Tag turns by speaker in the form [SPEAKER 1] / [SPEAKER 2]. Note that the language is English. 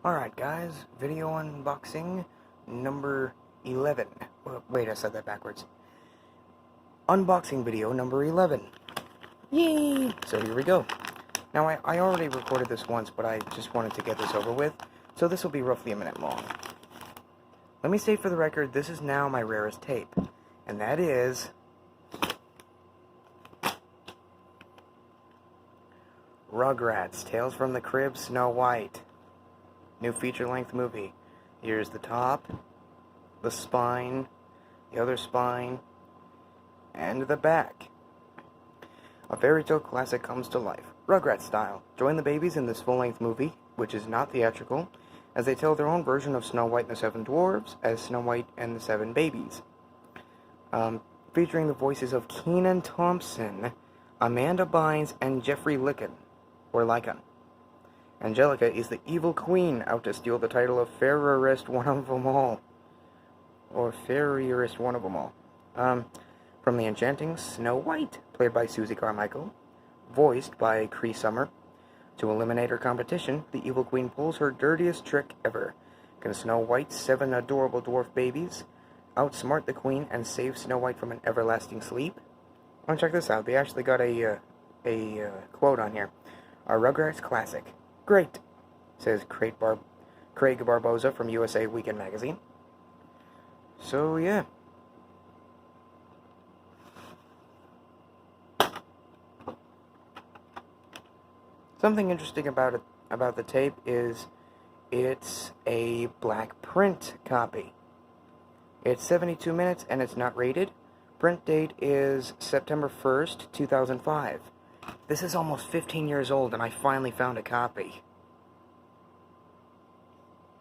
[SPEAKER 1] Alright guys, video unboxing number 11. Wait, I said that backwards. Unboxing video number 11. Yay! So here we go. Now I already recorded this once, but I just wanted to get this over with, so this will be roughly a minute long. Let me state for the record, this is now my rarest tape, and that is Rugrats, Tales from the Crib, Snow White. New feature-length movie. Here's the top, the spine, the other spine, and the back. A fairy tale classic comes to life, Rugrats style. Join the babies in this full-length movie, which is not theatrical, as they tell their own version of Snow White and the Seven Dwarfs as Snow White and the Seven Babies. Featuring the voices of Kenan Thompson, Amanda Bynes, and Jeffrey Lycan. Angelica is the evil queen out to steal the title of fairest one of them all. Or fairest one of them all. From the enchanting Snow White, played by Susie Carmichael, voiced by Cree Summer. To eliminate her competition, the evil queen pulls her dirtiest trick ever. Can Snow White's 7 adorable dwarf babies outsmart the queen and save Snow White from an everlasting sleep? Oh, check this out. They actually got a quote on here. A Rugrats classic. Great, says Craig Barboza from USA Weekend Magazine. So, yeah. Something interesting about the tape is it's a black print copy. It's 72 minutes and it's not rated. Print date is September 1st, 2005. This is almost 15 years old and I finally found a copy.